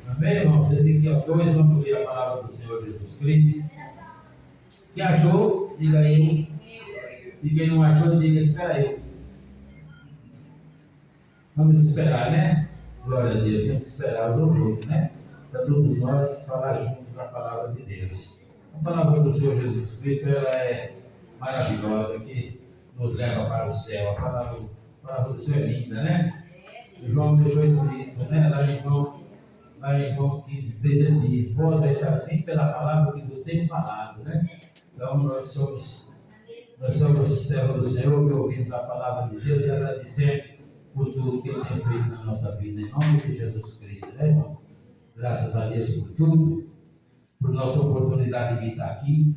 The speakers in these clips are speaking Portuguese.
Amém, irmãos? Ezequiel 2, vamos ler a palavra do Senhor Jesus Cristo. Quem achou, diga aí. E quem não achou, diga, espera aí. Vamos esperar, né? Glória a Deus, temos que esperar os outros, né? Para todos nós falar junto da palavra de Deus. A palavra do Senhor Jesus Cristo, ela é maravilhosa, que nos leva para o céu. A palavra do Senhor é linda, né? João deixou escrito, né? Lá em João 15, 13, ele diz: vós já está assim pela palavra que vos tenho falado, né? Então nós somos servos do Senhor, que ouvimos a palavra de Deus e agradecemos por tudo que Ele tem feito na nossa vida, em nome de Jesus Cristo, né, irmãos? Graças a Deus por tudo, por nossa oportunidade de estar aqui.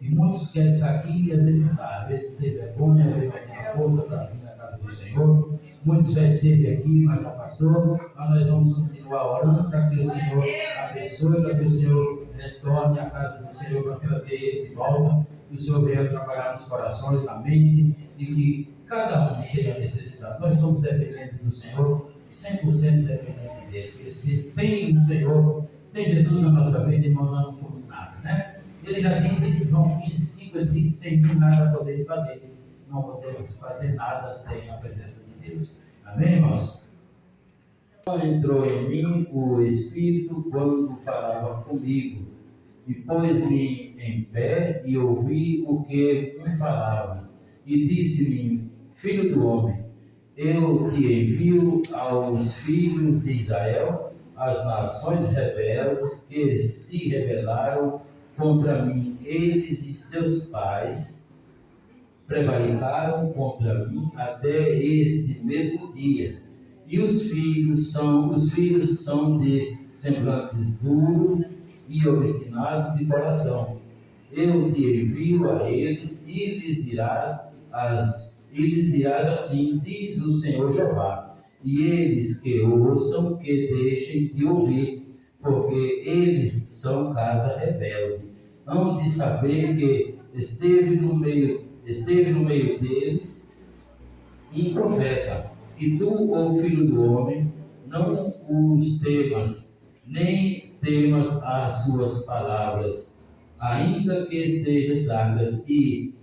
E muitos querem estar aqui e às vezes não estão. Às vezes não tem vergonha, às vezes não tem a força para vir na casa do Senhor. Muitos já esteve aqui, mas afastou. Mas nós vamos continuar orando para que o Senhor abençoe, para que o Senhor retorne à casa do Senhor para trazer eles de volta. Que o Senhor venha trabalhar nos corações, na mente, e que cada um tenha necessidade. Nós somos dependentes do Senhor, 100% dependentes dele. Porque sem o Senhor, sem Jesus na nossa vida, irmão, nós não somos nada, né? Ele já disse isso, João 15, 5, ele diz: sem mim nada podeis fazer. Não podemos fazer nada sem a presença de Deus. Amém, irmãos? Entrou em mim o Espírito quando falava comigo, e pôs-me em pé e ouvi o que me falava. E disse-me: filho do homem, eu te envio aos filhos de Israel, as nações rebeldes que se rebelaram contra mim. Eles e seus pais prevaricaram contra mim até este mesmo dia. E os filhos são de semblantes duros e obstinados de coração. Eu te envio a eles e lhes dirás assim, diz o Senhor Jeová. E eles que ouçam, que deixem de ouvir, porque eles são casa rebelde. Hão de saber que esteve no meio deles um profeta. E tu, ó filho do homem, não os temas, nem temas as suas palavras, ainda que sejam sardas e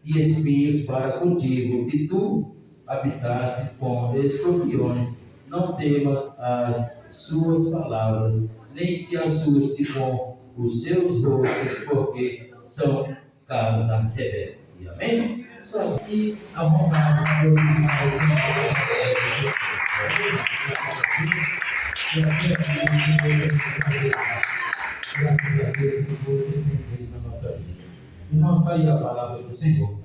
espinhos para contigo, e tu habitaste com escorpiões. Não temas as suas palavras, nem te assuste com os seus rostos, porque são casa rebelde. Amém? Só que a vontade de glorificar o Senhor. Graças a Deus por tudo que Ele tem feito na nossa vida. Irmãos, está aí a palavra do Senhor.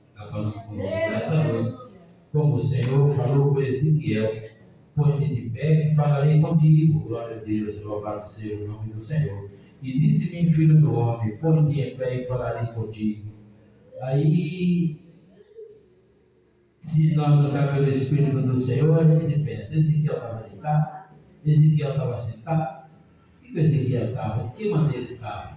Está falando conosco nesta noite. Como o Senhor falou com Ezequiel: põe-te de pé e falarei contigo. Glória a Deus, louvado seja o nome do Senhor. E disse-me: filho do homem, põe-te em pé e falarei contigo. Aí, se nós não está pelo Espírito do Senhor, a gente pensa: Ezequiel estava deitado, Ezequiel estava sentado. O que Ezequiel estava? De que maneira ele estava?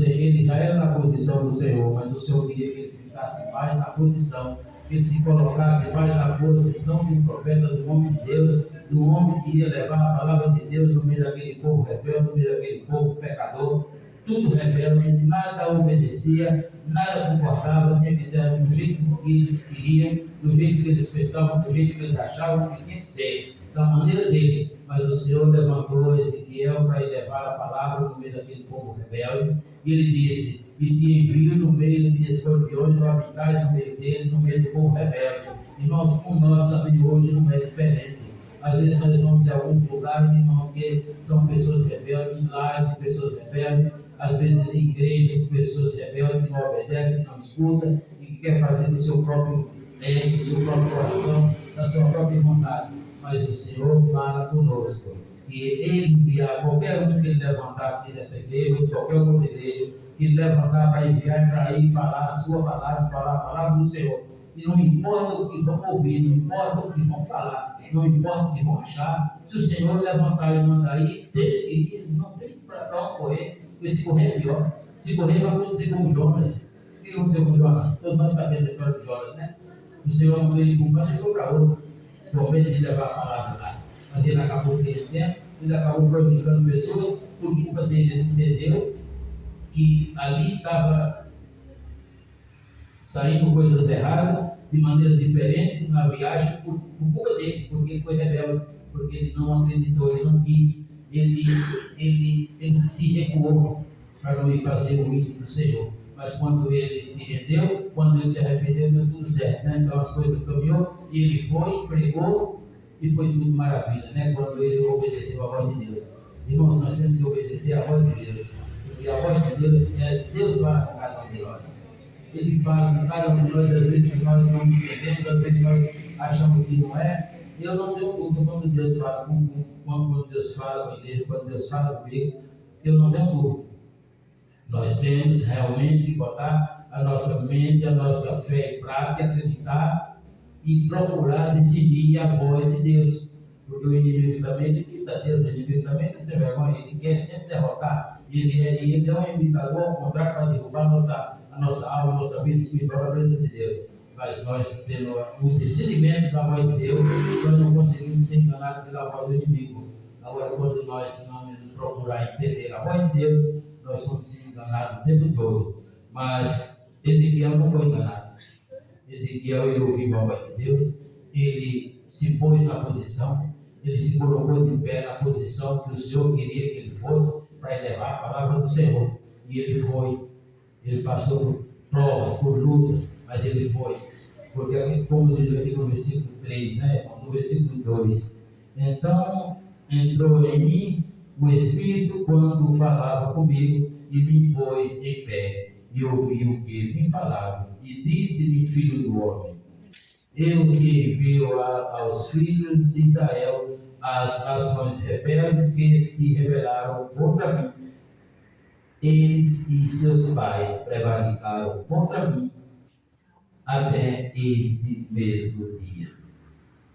Ele já era na posição do Senhor, mas o Senhor queria que ele ficasse mais na posição, que ele se colocasse mais na posição de um profeta, do homem de Deus, do homem que ia levar a palavra de Deus no meio daquele povo rebelde, no meio daquele povo pecador, tudo rebelde, nada obedecia, nada concordava, tinha que ser do jeito que eles queriam, do jeito que eles pensavam, do jeito que eles achavam que tinha que ser, da maneira deles. Mas o Senhor levantou Ezequiel para ir levar a palavra no meio daquele povo rebelde, e ele disse: e te envio no meio de escorpiões, tu habitais no meio deles, no meio do povo rebelde. Irmãos, com nós também hoje não é diferente. Às vezes nós vamos em alguns lugares, irmãos, que são pessoas rebeldes, em lares de pessoas rebeldes, às vezes em igrejas de pessoas rebeldes que não obedecem, não escutam e que quer fazer do seu próprio ego, do seu próprio coração, da sua própria vontade. Mas o Senhor fala conosco, e Ele enviar qualquer um que Ele levantar aqui nesta igreja, ou qualquer outra igreja, que Ele levantar para enviar para ir falar a sua palavra, falar a palavra do Senhor. E não importa o que vão ouvir, não importa o que vão falar, não importa o que vão achar, se o Senhor levantar e mandar ir, Deus queria, não tem para onde correr, porque se correr é pior. Se correr, vai acontecer como Jonas. O que aconteceu com Jonas? Todos nós sabemos a história de Jonas, né? O Senhor mandou ele para um canto e foi para outro, com medo de levar a palavra lá. mas ele acabou se rendendo, ele acabou prejudicando pessoas por culpa dele. Ele entendeu que ali estava saindo coisas erradas, de maneiras diferentes na viagem, por culpa dele, porque ele foi rebelde, porque ele não acreditou, ele não quis, ele se recuou para não ir fazer o ídolo do Senhor. Mas quando ele se rendeu, quando ele se arrependeu, deu tudo certo, né? Então as coisas caminhou, e ele foi, pregou, e foi tudo maravilha, né? Quando ele obedeceu a voz de Deus. Irmãos, nós temos que obedecer a voz de Deus, porque a voz de Deus, Deus fala com cada um de nós. Ele fala com cada um de nós, às vezes nós não entendemos, às vezes nós achamos que não é. Eu não tenho dúvida quando Deus fala, quando Deus fala com a igreja, quando Deus fala comigo, eu não tenho dúvida. Nós temos realmente que botar a nossa mente, a nossa fé em prática, acreditar e procurar decidir a voz de Deus. Porque o inimigo também limita a Deus, o inimigo também tem sem vergonha, ele quer sempre derrotar. Ele é um imitador, ao contrário, para derrubar a nossa alma, a nossa vida espiritual na presença de Deus. Mas nós temos o discernimento da voz de Deus, nós não conseguimos ser enganados pela voz do inimigo. Agora, quando nós não procurar entender a voz de Deus, nós somos enganados o tempo todo. Mas Ezequiel não foi enganado. Ezequiel, ele ouviu a voz de Deus, ele se pôs na posição, ele se colocou de pé na posição que o Senhor queria que ele fosse, para levar a palavra do Senhor. E ele foi, ele passou por provas, por lutas, mas ele foi. Porque, como diz aqui no versículo 3, né? No versículo 2, então entrou em mim o Espírito quando falava comigo, e me pôs em pé, e ouvi o que ele me falava, e disse-me: filho do homem, eu que envio aos filhos de Israel as nações rebeldes que se rebelaram contra mim. Eles e seus pais prevaricaram contra mim até este mesmo dia.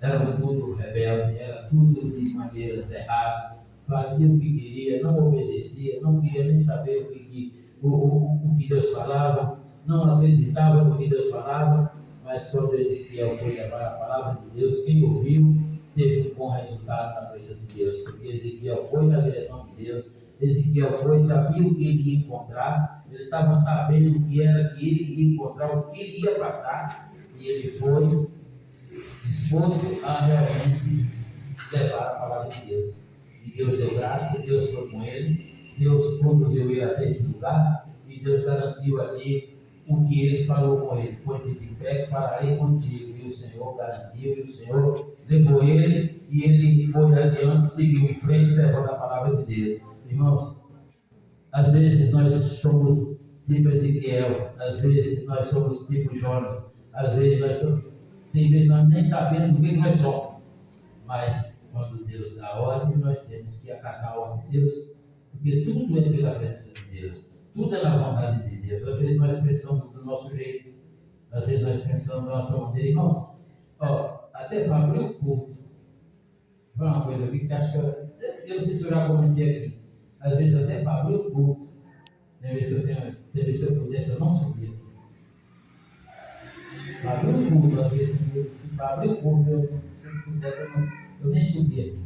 Eram tudo rebeldes, era tudo de maneiras erradas, fazia o que queria, não obedecia, não queria nem saber o que Deus falava, não acreditava no que Deus falava. Mas quando Ezequiel foi levar a palavra de Deus, quem ouviu teve um bom resultado na presença de Deus, porque Ezequiel foi na direção de Deus. Ezequiel foi, sabia o que ele ia encontrar, ele estava sabendo o que era que ele ia encontrar, o que ele ia passar, e ele foi disposto a realmente levar a palavra de Deus. E Deus deu graça, Deus foi com ele, Deus conduziu ele até este lugar, e Deus garantiu ali o que ele falou com ele: põe-te de pé, que falarei contigo. E o Senhor garantiu, e o Senhor levou ele, e ele foi adiante, seguiu em frente, levando a palavra de Deus. Irmãos, às vezes nós somos tipo Ezequiel, às vezes nós somos tipo Jonas, às vezes tem vezes nós nem sabemos o que nós somos, mas quando Deus dá ordem, nós temos que acatar a ordem de Deus, porque tudo é pela presença de Deus, tudo é na vontade de Deus. Às vezes nós pensamos do nosso jeito, às vezes nós pensamos da nossa maneira. Irmãos, até para abrir o culto, foi uma coisa aqui que acho que eu não sei se eu já comentei aqui, às vezes até para abrir o culto, tem vezes se eu pudesse, eu não subia aqui. Para abrir o culto, às vezes, para abrir o culto, se eu pudesse, eu nem subia aqui.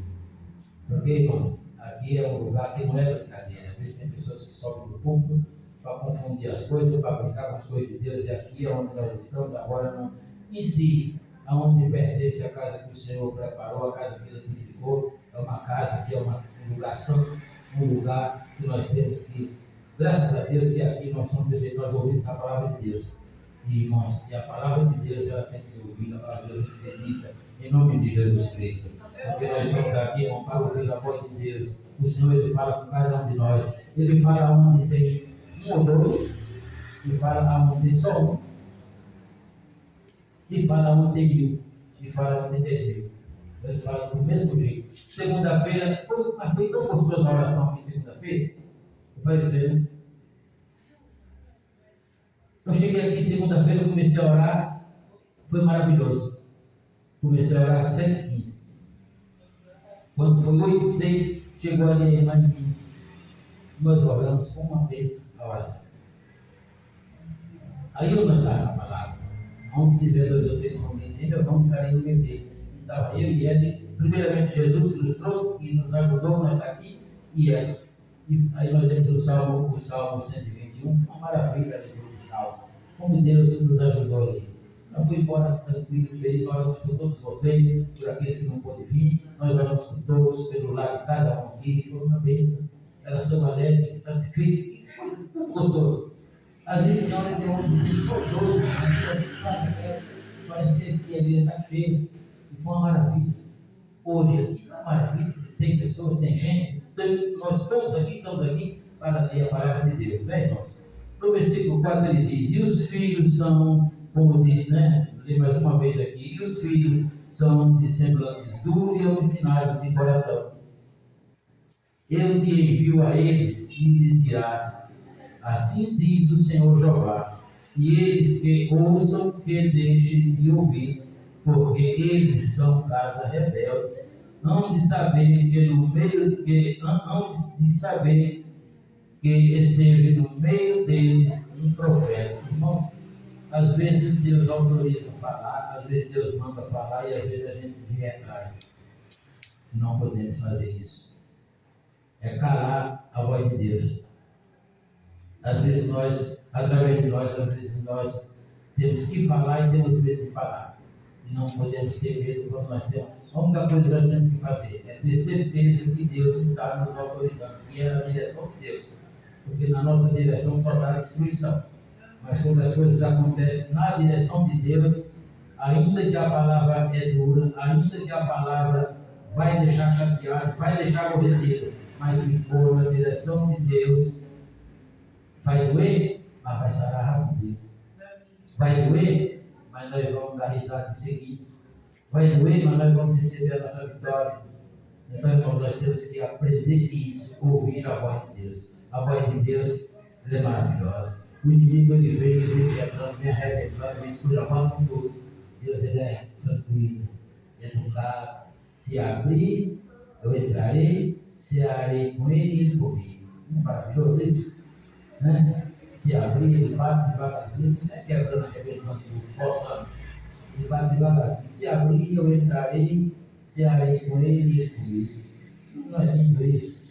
Porque, irmãos, aqui é um lugar que não é brincadeira. Às vezes tem pessoas que sobem do culto para confundir as coisas, para brincar com as coisas de Deus, e aqui é onde nós estamos agora, não, em si, aonde pertence a casa que o Senhor preparou, a casa que Ele edificou, é uma casa que é um lugar santo, um lugar que nós temos que, graças a Deus, que aqui nós ouvimos a palavra de Deus. E, irmãos, e a palavra de Deus, ela tem que ser ouvida, a palavra de Deus tem que ser dita, em nome de Jesus Cristo. Porque nós estamos aqui, irmão, para ouvir a voz de Deus. O Senhor, Ele fala com cada um de nós. Ele fala onde tem um ou dois, Ele fala onde tem só um, e fala onde tem 1000, e fala onde tem 10.000. Ele fala do mesmo jeito. Segunda-feira, foi tão gostosa a oração aqui segunda-feira. Eu falei para você, né? Eu cheguei aqui segunda-feira, comecei a orar, foi maravilhoso. Comecei a orar às 7h15. Quando foi 8h06, chegou ali a irmã de mim. Nós oramos com uma vez a oração. Aí eu não estava na palavra. Onde se vê 2 ou 3 homens em meu nome, estarei no meio deles. Estava eu e ele primeiramente Jesus que nos trouxe, que nos ajudou, nós está aqui, e ela. E aí nós temos o Salmo 121, uma maravilha do Salmo. Como Deus nos ajudou ali. Eu fui embora tranquilo, feliz, oramos por todos vocês, por aqueles que não podem vir, nós oramos por todos, pelo lado de cada um aqui, foi uma bênção. Elas são alegres, satisfeitas, que coisa tão gostosa. Às vezes na hora de um saudoso, parece que a vida está cheia, e foi uma maravilha. Hoje aqui é uma maravilha, tem pessoas, tem gente, nós todos aqui estamos aqui para ler a palavra de Deus, né, irmãos? No versículo 4 ele diz: e os filhos são, como diz, né? Vou ler mais uma vez aqui: e os filhos são de semblantes duros e obstinados de coração. Eu te envio a eles e lhes dirás: assim diz o Senhor Jeová, e eles que ouçam, que deixem de ouvir, porque eles são casa rebelde. Hão de saber que no meio que esteve no meio deles um profeta. Irmãos, às vezes Deus autoriza falar, às vezes Deus manda falar e às vezes a gente se retrai. Não podemos fazer isso. É calar a voz de Deus. Às vezes nós, através de nós, às vezes nós temos que falar e temos medo de falar. E não podemos ter medo quando nós temos. A única coisa que nós temos que fazer é ter certeza que Deus está nos autorizando, que é a direção de Deus. Porque na nossa direção só dá destruição. Mas quando as coisas acontecem na direção de Deus, ainda que a palavra é dura, ainda que a palavra vai deixar chateado, vai deixar aborrecido, mas se for na direção de Deus, vai doer, mas vai sarar rapidinho. Vai doer, mas nós vamos dar risada em seguida. Vai doer, mas nós vamos receber a nossa vitória. Então, irmão, nós temos que aprender isso, ouvir a voz de Deus. A voz de Deus, ela é maravilhosa. O inimigo, ele vem quebrando, vem arrebentando, vem esculhambando com tudo. Deus, ele é tranquilo, educado. Se abrir, eu entrarei, cearei com ele e ele comigo. Não é maravilhoso isso? Né? Se abrir, ele bate devagarzinho, você quebrando, arrebentando tudo, forçando. Ele bate devagarzinho. Se abrir, eu entrarei, cearei com ele e ele comigo. Não é lindo isso?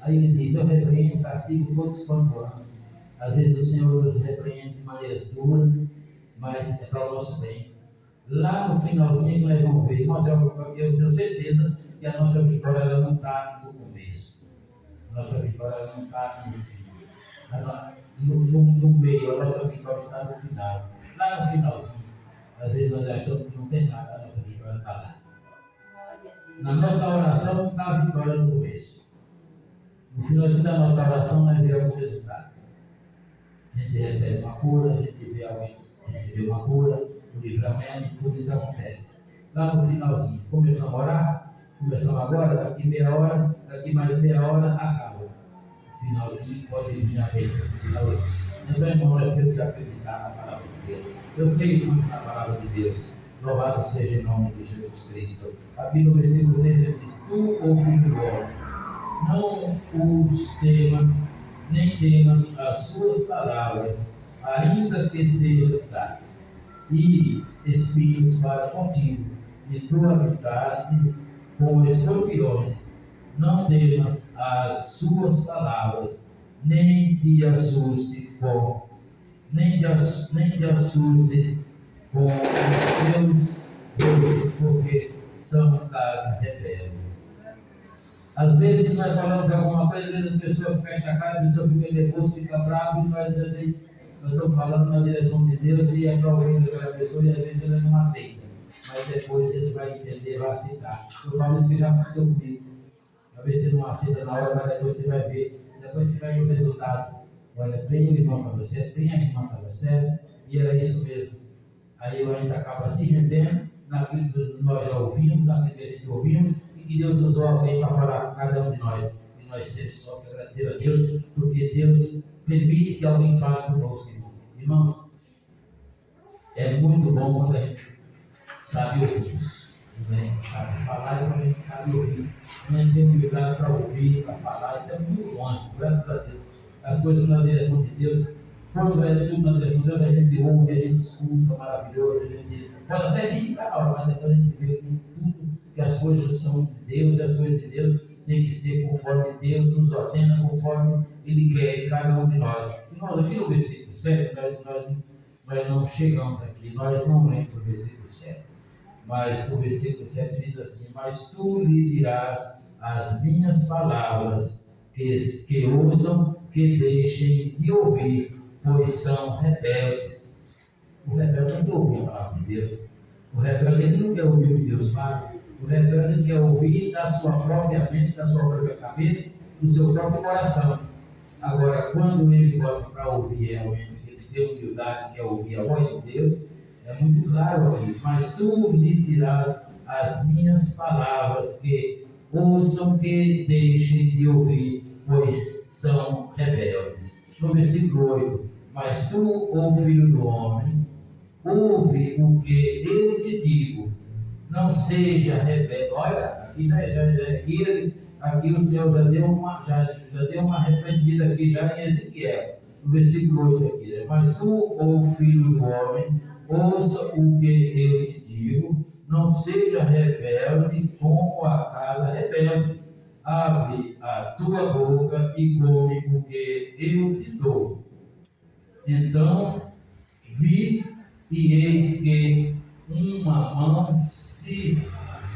Aí ele diz: eu repreendo, castigo todos quanto amo. Às vezes o Senhor nos repreende de maneiras duras, mas é para o nosso bem. Lá no finalzinho que nós vamos ver, irmãos, eu tenho certeza que a nossa vitória ela não está no começo. A nossa vitória ela não está no fim. No meio, a nossa vitória está no final. Lá no finalzinho. Às vezes nós achamos que não tem nada, a nossa vitória está lá. Na nossa oração não está a vitória no começo. No finalzinho da nossa oração nós vemos o resultado. A gente recebe uma cura, a gente vê alguém receber uma cura, o livramento, tudo isso acontece. Lá no finalzinho, começamos a orar, começamos agora, daqui meia hora, daqui mais meia hora, acaba. No finalzinho pode vir a bênção no finalzinho. Então, irmão, nós temos que acreditar na palavra de Deus. Eu creio muito na palavra de Deus. Louvado seja em nome de Jesus Cristo. Aqui no versículo 6 ele diz: tu, ó filho do homem, não os temas, nem temas as suas palavras, ainda que seja sábio, e espinhos para contigo, e tu habitaste com escorpiões. Não temas as suas palavras, nem te assustes com os seus deuses, porque são casa rebelde. Às vezes nós falamos alguma coisa, às vezes a pessoa fecha a cara, a pessoa fica nervosa, fica brava, e nós às vezes nós estamos falando na direção de Deus e é para ouvir aquela pessoa e às vezes ela não aceita. Mas depois ele vai entender, vai aceitar. Eu falo isso que já aconteceu comigo. Às vezes você não aceita na hora, mas depois você vai ver, depois você vai ver o resultado. Olha, bem o irmão estava certo, bem a irmã estava certa, e era isso mesmo. Aí a gente acaba se rendendo naquilo que nós já ouvimos, naquilo que a gente ouvimos, e que Deus usou alguém para falar com cada um de nós. E nós temos só que agradecer a Deus, porque Deus permite que alguém fale conosco, irmão. Irmãos, é muito bom quando a gente sabe ouvir. A gente sabe falar e a gente sabe ouvir. A gente tem humildade para ouvir, para falar. Isso é muito bom, graças a Deus. As coisas na direção de Deus, quando é tudo na direção de Deus, a gente ouve, a gente escuta, maravilhoso, a gente pode até se irritar na hora, mas depois a gente vê que tudo que as coisas são de Deus, e as coisas de Deus têm que ser conforme Deus nos ordena, conforme Ele quer em cada um de nós. Irmãos, aqui no versículo 7, nós não chegamos aqui, nós não lemos o versículo 7. Mas o versículo 7 diz assim: mas tu lhe dirás as minhas palavras, que ouçam, que deixem de ouvir, pois são rebeldes. O rebelde não quer ouvir a palavra de Deus. O rebelde ele não quer ouvir o que Deus fala. O rebelde quer ouvir da sua própria mente, da sua própria cabeça, do seu próprio coração. Agora, quando ele volta para ouvir realmente, ele tem humildade, quer ouvir a voz de Deus, é muito claro aqui: mas tu lhe dirás as minhas palavras, que ouçam, que deixem de ouvir, pois são rebeldes. No versículo 8: mas tu, ó filho do homem, ouve o que eu te digo, não seja rebelde. Olha, aqui o Senhor já deu uma repreendida aqui já em Ezequiel, no versículo 8 aqui: mas tu, ó filho do homem, ouça o que eu te digo, não seja rebelde como a casa rebelde. Abre a tua boca e come o que eu te dou. Então vi, e eis que uma mão se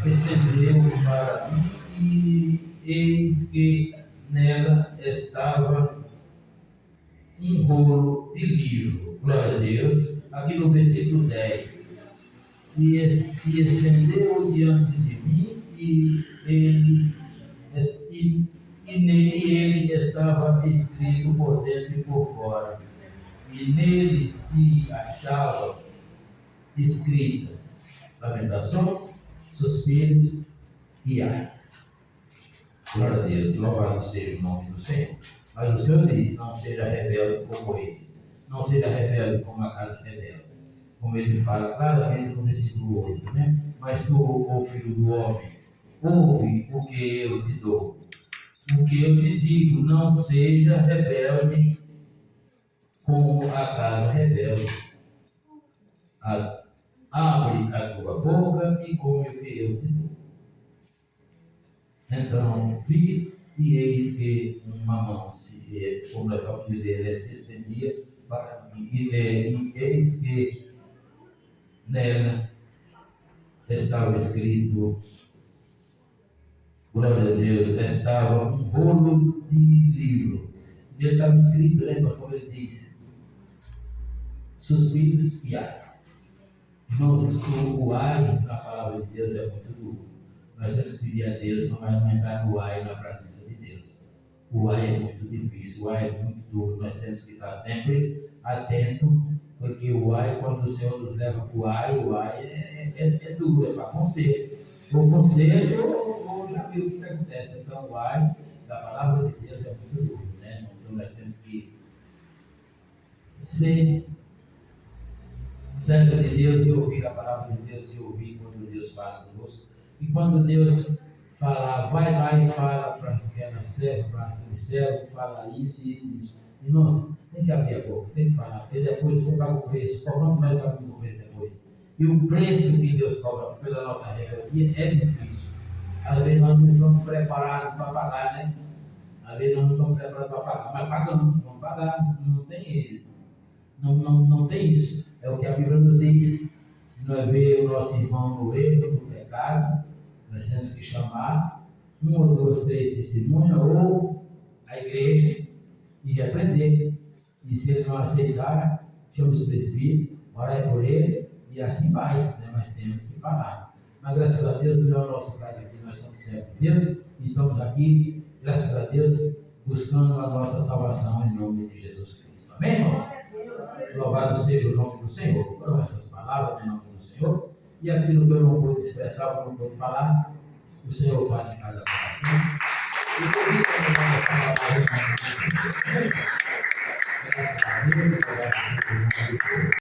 estendeu para mim, e eis que nela estava um rolo de livro. Glória a Deus. Aqui no versículo 10: e estendeu diante de mim, e nele estava escrito por dentro e por fora, e nele se achavam escritas lamentações, suspiros e ais. Glória a Deus, louvado seja o nome do Senhor. Mas o Senhor diz: não seja rebelde como eles, não seja rebelde como a casa rebelde. Como ele fala claramente no versículo 8, né? Mas tu, ó filho do homem, ouve o que eu te dou. O que eu te digo, não seja rebelde como a casa rebelde. Abre a tua boca e come o que eu te dou. Então vi, e eis que uma mão como nós acabamos de ler, se estendia para mim, e eis que nela estava escrito, glória a Deus, estava um rolo de livro. E ele estava escrito, lembra como ele disse: suspiros e ais. Irmãos, o ai na palavra de Deus é muito duro. Nós temos que pedir a Deus para não entrar no ai na presença de Deus. O ai é muito difícil, o ai é muito duro. Nós temos que estar sempre atento, porque o ai, quando o Senhor nos leva para o ai é duro, é para conserto. O conserto, ou já viu o que acontece. Então, o ai da palavra de Deus é muito duro, né? Então, nós temos que ser servo de Deus e ouvir a palavra de Deus, e ouvir quando Deus fala conosco. E quando Deus falar, vai lá e fala para aquela serva, para aquele servo, fala isso. Irmãos, tem que abrir a boca, tem que falar, porque depois você paga o preço. Quanto nós pagamos o preço depois? E o preço que Deus cobra pela nossa rebeldia é difícil. Às vezes nós não estamos preparados para pagar, né? Às vezes nós não estamos preparados para pagar, mas pagamos, vamos pagar, não tem, não tem isso. É o que a Bíblia nos diz. Se nós vemos o nosso irmão no erro, no pecado, nós temos que chamar 1 ou 2, 3 testemunhas, ou a igreja, e repreender. E se ele não aceitar, chama os presbíteros, orar por ele, e assim vai, né? Mas temos que falar. Mas graças a Deus, não é o nosso caso aqui, nós somos servos de Deus, e estamos aqui, graças a Deus, buscando a nossa salvação em nome de Jesus Cristo. Amém, irmãos? Louvado seja o nome do Senhor. Foram essas palavras em nome do Senhor. E aquilo que eu não pude expressar, que eu não pude falar, o Senhor fala em cada coração. E por isso eu não vou falar mais em nome do Senhor. Graças a Deus, graças a Deus.